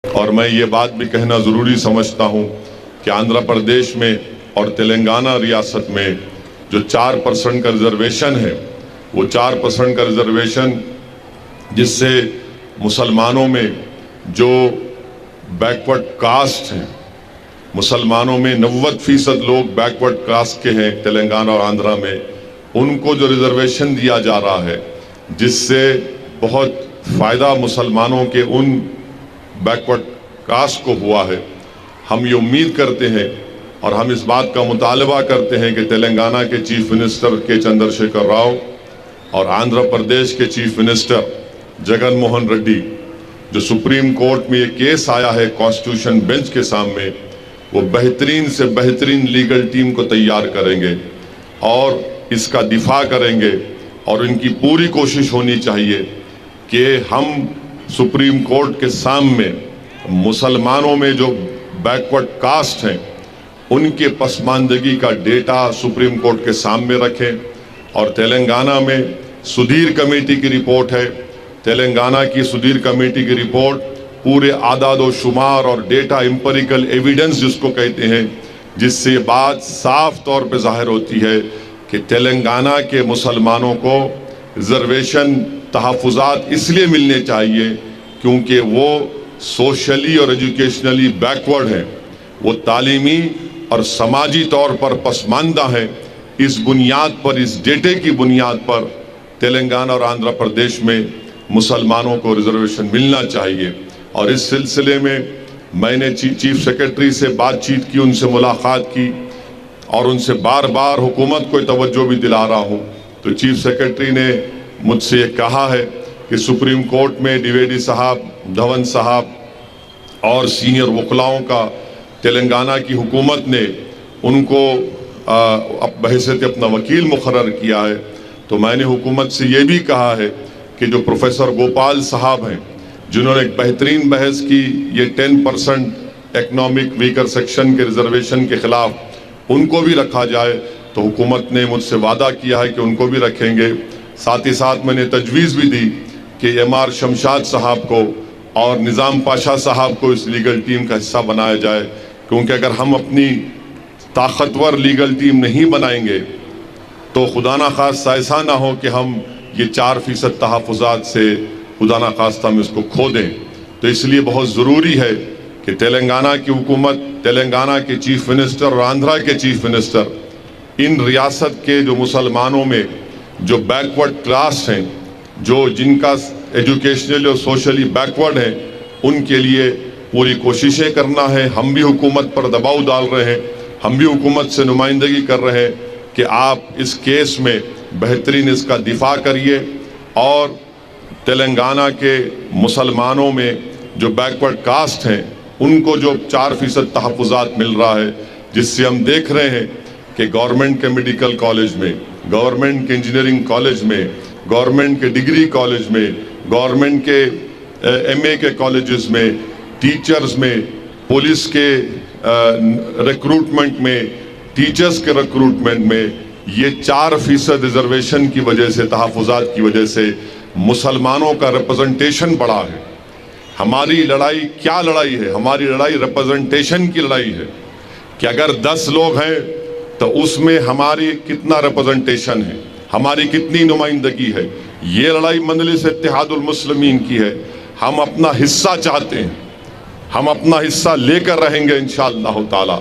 اور میں یہ بات بھی کہنا ضروری سمجھتا ہوں کہ آندھرا پردیش میں اور تلنگانہ ریاست میں جو 4% کا ریزرویشن ہے، وہ 4% کا ریزرویشن جس سے مسلمانوں میں جو بیکورڈ کاسٹ ہیں، مسلمانوں میں 90% لوگ بیکورڈ کاسٹ کے ہیں تلنگانہ اور آندھرا میں، ان کو جو ریزرویشن دیا جا رہا ہے، جس سے بہت فائدہ مسلمانوں کے ان بیکورڈ کاسٹ کو ہوا ہے۔ ہم یہ امید کرتے ہیں اور ہم اس بات کا مطالبہ کرتے ہیں کہ تلنگانہ کے چیف منسٹر کے چندر شیکھر راؤ اور آندھرا پردیش کے چیف منسٹر جگن موہن ریڈی، جو سپریم کورٹ میں یہ کیس آیا ہے کانسٹیٹیوشن بینچ کے سامنے، وہ بہترین سے بہترین لیگل ٹیم کو تیار کریں گے اور اس کا دفاع کریں گے، اور ان کی پوری کوشش ہونی چاہیے کہ ہم سپریم کورٹ کے سامنے مسلمانوں میں جو بیکورڈ کاسٹ ہیں ان کے پسماندگی کا ڈیٹا سپریم کورٹ کے سامنے رکھیں۔ اور تلنگانہ میں سدھیر کمیٹی کی رپورٹ ہے، تلنگانہ کی سدھیر کمیٹی کی رپورٹ پورے اعداد و شمار اور ڈیٹا امپیریکل ایویڈنس جس کو کہتے ہیں، جس سے یہ بات صاف طور پہ ظاہر ہوتی ہے کہ تلنگانہ کے مسلمانوں کو ریزرویشن تحفظات اس لیے ملنے چاہیے کیونکہ وہ سوشلی اور ایجوکیشنلی بیکورڈ ہیں، وہ تعلیمی اور سماجی طور پر پسماندہ ہیں۔ اس بنیاد پر، اس ڈیٹے کی بنیاد پر تلنگانہ اور آندھرا پردیش میں مسلمانوں کو ریزرویشن ملنا چاہیے۔ اور اس سلسلے میں نے چیف سیکرٹری سے بات چیت کی، ان سے ملاقات کی اور ان سے بار بار حکومت کو توجہ بھی دلا رہا ہوں۔ تو چیف سیکرٹری نے مجھ سے یہ کہا ہے کہ سپریم کورٹ میں ڈیویڈی صاحب، دھون صاحب اور سینئر وکلاؤں کا تلنگانہ کی حکومت نے ان کو بحیثیت اپنا وکیل مقرر کیا ہے۔ تو میں نے حکومت سے یہ بھی کہا ہے کہ جو پروفیسر گوپال صاحب ہیں، جنہوں نے ایک بہترین بحث کی یہ 10% اکنامک ویکر سیکشن کے ریزرویشن کے خلاف، ان کو بھی رکھا جائے۔ تو حکومت نے مجھ سے وعدہ کیا ہے کہ ان کو بھی رکھیں گے۔ ساتھ ہی ساتھ میں نے تجویز بھی دی کہ MR شمشاد صاحب کو اور نظام پاشا صاحب کو اس لیگل ٹیم کا حصہ بنایا جائے، کیونکہ اگر ہم اپنی طاقتور لیگل ٹیم نہیں بنائیں گے تو خدا نخواستہ ایسا نہ ہو کہ ہم یہ 4% تحفظات سے خدا نخواستہ ہم اس کو کھو دیں۔ تو اس لیے بہت ضروری ہے کہ تلنگانہ کی حکومت، تلنگانہ کے چیف منسٹر اور آندھرا کے چیف منسٹر ان ریاست کے جو مسلمانوں میں جو بیکورڈ کلاس ہیں، جن کا ایجوکیشنلی اور سوشلی بیکورڈ ہیں، ان کے لیے پوری کوششیں کرنا ہے۔ ہم بھی حکومت پر دباؤ ڈال رہے ہیں، ہم بھی حکومت سے نمائندگی کر رہے ہیں کہ آپ اس کیس میں بہترین اس کا دفاع کریے اور تلنگانہ کے مسلمانوں میں جو بیکورڈ کاسٹ ہیں ان کو جو 4% تحفظات مل رہا ہے، جس سے ہم دیکھ رہے ہیں کہ گورنمنٹ کے میڈیکل کالج میں، گورنمنٹ کے انجینئرنگ کالج میں، گورنمنٹ کے ڈگری کالج میں، گورنمنٹ کے MA کے کالجز میں، ٹیچرز میں، پولیس کے ریکروٹمنٹ میں، ٹیچرز کے ریکروٹمنٹ میں یہ 4% ریزرویشن کی وجہ سے، تحفظات کی وجہ سے مسلمانوں کا ریپرزنٹیشن بڑھا ہے۔ ہماری لڑائی کیا لڑائی ہے؟ ہماری لڑائی ریپرزنٹیشن کی لڑائی ہے کہ اگر 10 لوگ ہیں تو اس میں ہماری کتنا ریپرزنٹیشن ہے، ہماری کتنی نمائندگی ہے۔ یہ لڑائی مجلس اتحاد المسلمین کی ہے۔ ہم اپنا حصہ چاہتے ہیں، ہم اپنا حصہ لے کر رہیں گے انشاءاللہ تعالی۔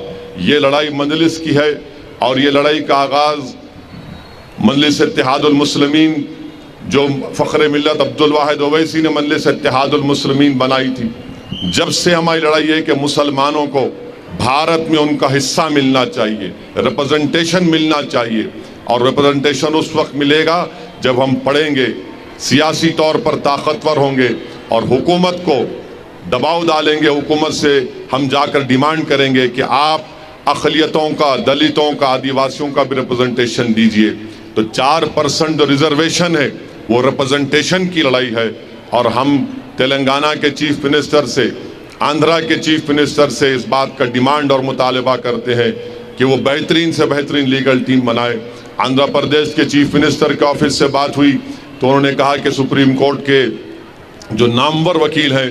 یہ لڑائی مجلس کی ہے اور یہ لڑائی کا آغاز مجلس اتحاد المسلمین، جو فخر ملت عبدالواحد اویسی نے مجلس اتحاد المسلمین بنائی تھی، جب سے ہماری لڑائی ہے کہ مسلمانوں کو بھارت میں ان کا حصہ ملنا چاہیے، ریپرزنٹیشن ملنا چاہیے۔ اور ریپرزنٹیشن اس وقت ملے گا جب ہم پڑھیں گے، سیاسی طور پر طاقتور ہوں گے اور حکومت کو دباؤ ڈالیں گے۔ حکومت سے ہم جا کر ڈیمانڈ کریں گے کہ آپ اقلیتوں کا، دلتوں کا، آدیواسیوں کا بھی ریپرزنٹیشن دیجئے۔ تو 4% ریزرویشن ہے، وہ ریپرزنٹیشن کی لڑائی ہے۔ اور ہم تلنگانہ کے چیف منسٹر سے، آندھرا کے چیف منسٹر سے اس بات کا ڈیمانڈ اور مطالبہ کرتے ہیں کہ وہ بہترین سے بہترین لیگل ٹیم بنائے۔ آندھرا پردیش کے چیف منسٹر کے آفس سے بات ہوئی تو انہوں نے کہا کہ سپریم کورٹ کے جو نامور وکیل ہیں